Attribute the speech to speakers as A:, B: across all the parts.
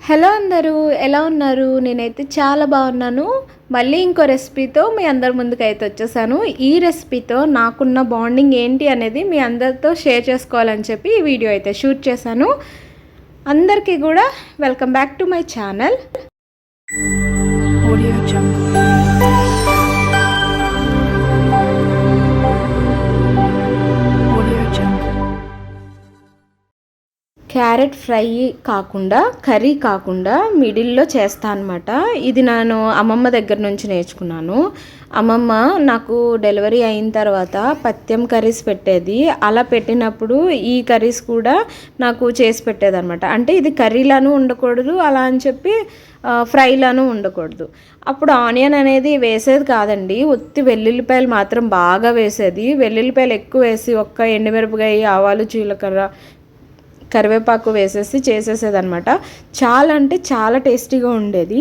A: Hello అందరూ ఎలా ఉన్నారు? నేనైతే చాలా బాగున్నాను. మళ్ళీ ఇంకో రెసిపీతో మీ అందరి ముందుకైతే వచ్చేసాను. ఈ రెసిపీతో నాకున్న బాండింగ్ ఏంటి అనేది మీ అందరితో షేర్ చేసుకోవాలని చెప్పి ఈ వీడియో అయితే షూట్ చేశాను. అందరికీ కూడా welcome back to my channel. Audio jungle. Carrot fry కాకుండా కర్రీ కాకుండా మిడిల్లో చేస్తా అనమాట. ఇది నేను అమ్మమ్మ దగ్గర నుంచి నేర్చుకున్నాను. అమ్మమ్మ నాకు డెలివరీ అయిన తర్వాత పత్యం కర్రీస్ పెట్టేది. అలా పెట్టినప్పుడు ఈ కర్రీస్ కూడా నాకు చేసి పెట్టేదన్నమాట. అంటే ఇది కర్రీలాను ఉండకూడదు, అలా అని చెప్పి ఫ్రైలాను ఉండకూడదు. అప్పుడు ఆనియన్ అనేది వేసేది కాదండి, ఉత్తి వెల్లుల్లిపాయలు మాత్రం బాగా వేసేది. వెల్లుల్లిపాయలు ఎక్కువ వేసి ఒక్క ఎండుమిరపకాయ, ఆవాలు, జీలకర్ర, కరివేపాకు వేసేసి చేసేసేదనమాట. చాలా అంటే చాలా టేస్టీగా ఉండేది.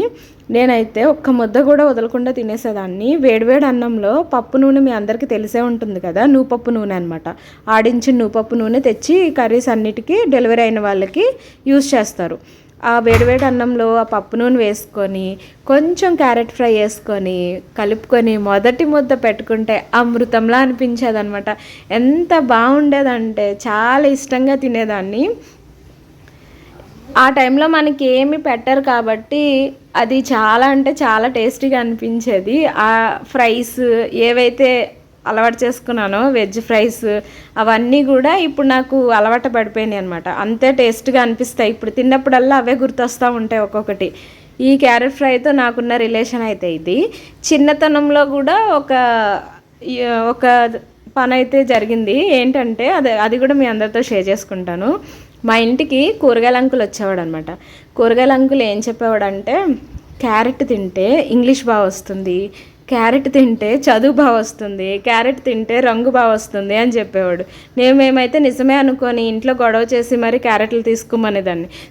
A: నేనైతే ఒక్క ముద్ద కూడా వదలకుండా తినేసేదాన్ని. వేడివేడి అన్నంలో పప్పు నూనె మీ అందరికీ తెలిసే ఉంటుంది కదా, నూపప్పు నూనె అనమాట. ఆడించిన నూపప్పు నూనె తెచ్చి కర్రీస్ అన్నిటికీ డెలివరీ అయిన వాళ్ళకి యూజ్ చేస్తారు. ఆ వేడివేడి అన్నంలో ఆ పప్పు నూనె వేసుకొని కొంచెం క్యారెట్ ఫ్రై వేసుకొని కలుపుకొని మొదటి ముద్ద పెట్టుకుంటే అమృతంలా అనిపించేదనమాట. ఎంత బాగుండేదంటే చాలా ఇష్టంగా తినేదాన్ని. ఆ టైంలో మనకి ఏమి పెట్టరు కాబట్టి అది చాలా అంటే చాలా టేస్టీగా అనిపించేది. ఆ ఫ్రైస్ ఏవైతే అలవాటు చేసుకున్నాను, వెజ్ ఫ్రైస్ అవన్నీ కూడా ఇప్పుడు నాకు అలవాటు పడిపోయినాయి అనమాట. అంతే టేస్ట్గా అనిపిస్తాయి. ఇప్పుడు తిన్నప్పుడల్లా అవే గుర్తొస్తూ ఉంటాయి ఒక్కొక్కటి. ఈ క్యారెట్ ఫ్రైతో నాకున్న రిలేషన్ అయితే ఇది. చిన్నతనంలో కూడా ఒక పని అయితే జరిగింది. ఏంటంటే అది కూడా మీ అందరితో షేర్ చేసుకుంటాను. మా ఇంటికి కూరగాయల అంకుల్ వచ్చేవాడు అనమాట. కూరగాయల అంకుల్ ఏం చెప్పేవాడంటే, క్యారెట్ తింటే ఇంగ్లీష్ బాగా వస్తుంది, క్యారెట్ తింటే చదువు బాగా వస్తుంది, క్యారెట్ తింటే రంగు బాగా వస్తుంది అని చెప్పేవాడు. మేమైతే నిజమే అనుకొని ఇంట్లో గొడవ చేసి మరి క్యారెట్లు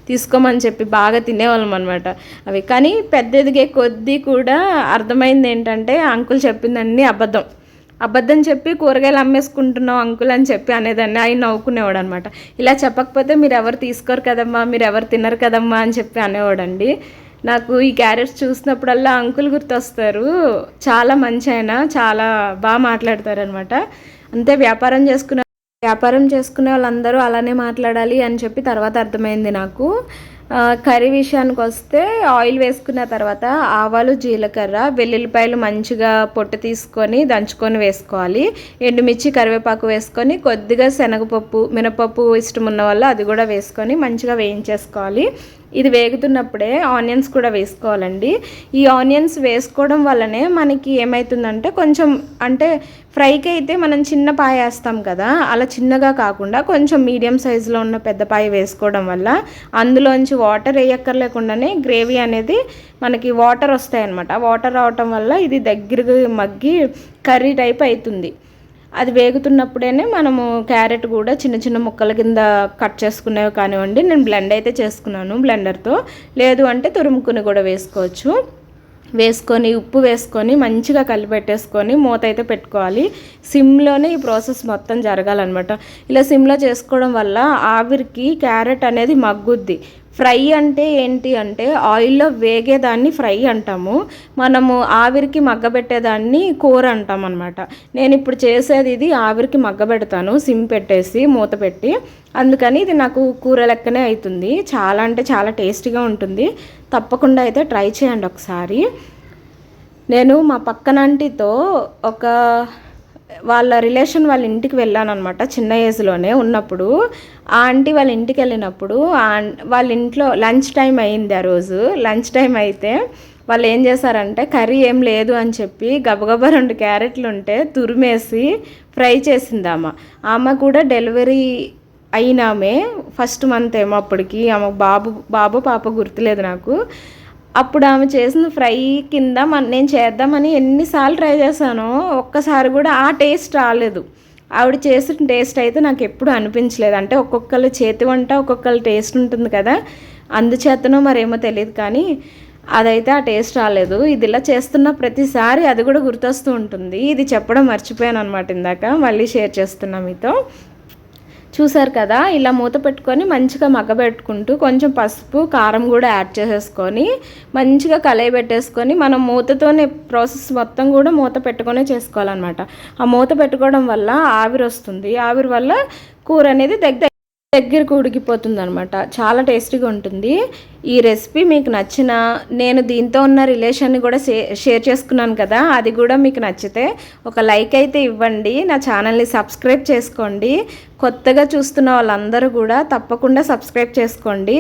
A: తీసుకోమని చెప్పి బాగా తినేవాళ్ళం అనమాట అవి. కానీ పెద్ద ఎదిగే కొద్దీ కూడా అర్థమైంది ఏంటంటే అంకుల్ చెప్పిందన్నీ అబద్ధం చెప్పి కూరగాయలు అమ్మేసుకుంటున్నావు అంకుల్ అని చెప్పి అనేదాన్ని. ఆయన నవ్వుకునేవాడు అనమాట. ఇలా చెప్పకపోతే మీరు ఎవరు తీసుకోరు కదమ్మా, మీరు ఎవరు తినరు కదమ్మా అని చెప్పి అనేవాడండి. నాకు ఈ క్యారెట్స్ చూసినప్పుడల్లా అంకుల్ గుర్తొస్తారు. చాలా మంచి ఆయన, చాలా బాగా మాట్లాడతారనమాట. అంతే వ్యాపారం చేసుకునే వాళ్ళందరూ అలానే మాట్లాడాలి అని చెప్పి తర్వాత అర్థమైంది నాకు. కర్రీ విషయానికి వస్తే ఆయిల్ వేసుకున్న తర్వాత ఆవాలు, జీలకర్ర, వెల్లుల్లిపాయలు మంచిగా పొట్టు తీసుకొని దంచుకొని వేసుకోవాలి. ఎండుమిర్చి, కరివేపాకు వేసుకొని కొద్దిగా శనగపప్పు, మినపప్పు ఇష్టం ఉన్న వాళ్ళు అది కూడా వేసుకొని మంచిగా వేయించేసుకోవాలి. ఇది వేగుతున్నప్పుడే ఆనియన్స్ కూడా వేసుకోవాలండి. ఈ ఆనియన్స్ వేసుకోవడం వల్లనే మనకి ఏమవుతుందంటే కొంచెం అంటే ఫ్రైకి అయితే మనం చిన్న పాయ వేస్తాం కదా, అలా చిన్నగా కాకుండా కొంచెం మీడియం సైజులో ఉన్న పెద్ద పాయ వేసుకోవడం వల్ల అందులోంచి వాటర్ వేయక్కర్లేకుండానే గ్రేవీ అనేది మనకి వాటర్ వస్తాయన్నమాట. వాటర్ రావటం వల్ల ఇది దగ్గరగా మగ్గి కర్రీ టైప్ అవుతుంది. అది వేగుతున్నప్పుడేనే మనము క్యారెట్ కూడా చిన్న చిన్న ముక్కల కింద కట్ చేసుకునేవి కానివ్వండి. నేను బ్లెండ్ అయితే చేసుకున్నాను బ్లెండర్తో, లేదు అంటే తురుముకుని కూడా వేసుకోవచ్చు. వేసుకొని ఉప్పు వేసుకొని మంచిగా కలిపెట్టేసుకొని మూత అయితే పెట్టుకోవాలి. సిమ్లోనే ఈ ప్రాసెస్ మొత్తం జరగాలన్నమాట. ఇలా సిమ్లో చేసుకోవడం వల్ల ఆవిరికి క్యారెట్ అనేది మగ్గుద్ది. ఫ్రై అంటే ఏంటి అంటే ఆయిల్లో వేగేదాన్ని ఫ్రై అంటాము, మనము ఆవిరికి మగ్గబెట్టేదాన్ని కూర అంటాం అనమాట. నేను ఇప్పుడు చేసేది ఇది ఆవిరికి మగ్గబెడతాను సిమ్ పెట్టేసి మూత పెట్టి, అందుకని ఇది నాకు కూర లెక్కనే అవుతుంది. చాలా అంటే చాలా టేస్టీగా ఉంటుంది. తప్పకుండా అయితే ట్రై చేయండి ఒకసారి. నేను మా పక్కనంటితో వాళ్ళ రిలేషన్ వాళ్ళ ఇంటికి వెళ్ళాను అనమాట. చిన్న ఏజ్లోనే ఉన్నప్పుడు ఆ ఆంటీ వాళ్ళ ఇంటికి వెళ్ళినప్పుడు వాళ్ళ ఇంట్లో లంచ్ టైం అయింది. ఆ రోజు లంచ్ టైం అయితే వాళ్ళు ఏం చేశారంటే కర్రీ ఏం లేదు అని చెప్పి గబగబా 2 క్యారెట్లు ఉంటే తురిమేసి ఫ్రై చేసింది ఆమె కూడా డెలివరీ అయినామే ఫస్ట్ మంత్ ఏమో. అప్పటికి ఆమె బాబు పాప గుర్తులేదు నాకు. అప్పుడు ఆమె చేసిన ఫ్రై కింద నేను చేద్దామని ఎన్నిసార్లు ట్రై చేశానో ఒక్కసారి కూడా ఆ టేస్ట్ రాలేదు. ఆవిడ చేసిన టేస్ట్ అయితే నాకు ఎప్పుడు అనిపించలేదు. అంటే ఒక్కొక్కళ్ళ చేతి వంట ఒక్కొక్కళ్ళ టేస్ట్ ఉంటుంది కదా, అందుచేతనో మరేమో తెలియదు కానీ అదైతే ఆ టేస్ట్ రాలేదు. ఇది ఇలా చేస్తున్న ప్రతిసారి అది కూడా గుర్తొస్తూ ఉంటుంది. ఇది చెప్పడం మర్చిపోయాను అనమాట ఇందాక, మళ్ళీ షేర్ చేస్తున్నా మీతో. చూసారు కదా, ఇలా మూత పెట్టుకొని మంచిగా మగ్గబెట్టుకుంటూ కొంచెం పసుపు కారం కూడా యాడ్ చేసేసుకొని మంచిగా కలయి పెట్టేసుకొని మనం మూతతోనే ప్రాసెస్ మొత్తం కూడా మూత పెట్టుకొనే చేసుకోవాలన్నమాట. ఆ మూత పెట్టుకోవడం వల్ల ఆవిరి వస్తుంది, ఆవిరి వల్ల కూర అనేది దగ్గరకు ఉడికిపోతుంది అనమాట. చాలా టేస్టీగా ఉంటుంది. ఈ రెసిపీ మీకు నచ్చిన, నేను దీంతో ఉన్న రిలేషన్ని కూడా షేర్ చేసుకున్నాను కదా, అది కూడా మీకు నచ్చితే ఒక లైక్ అయితే ఇవ్వండి. నా ఛానల్ని సబ్స్క్రైబ్ చేసుకోండి. కొత్తగా చూస్తున్న వాళ్ళందరూ కూడా తప్పకుండా సబ్స్క్రైబ్ చేసుకోండి.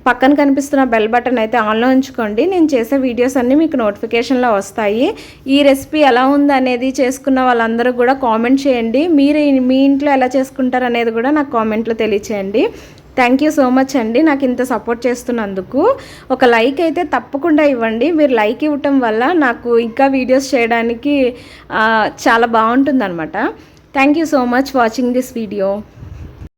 A: పక్కన కనిపిస్తున్న బెల్ బటన్ అయితే ఆన్లో ఉంచుకోండి. నేను చేసే వీడియోస్ అన్నీ మీకు నోటిఫికేషన్లో వస్తాయి. ఈ రెసిపీ ఎలా ఉంది అనేది చేసుకున్న వాళ్ళందరూ కూడా కామెంట్ చేయండి. మీరు మీ ఇంట్లో ఎలా చేసుకుంటారు అనేది కూడా నాకు కామెంట్లో తెలియచేయండి. థ్యాంక్ యూ సో మచ్ అండి నాకు ఇంత సపోర్ట్ చేస్తున్నందుకు. ఒక లైక్ అయితే తప్పకుండా ఇవ్వండి. మీరు లైక్ ఇవ్వటం వల్ల నాకు ఇంకా వీడియోస్ చేయడానికి చాలా బాగుంటుందన్నమాట. Thank you so much watching this video.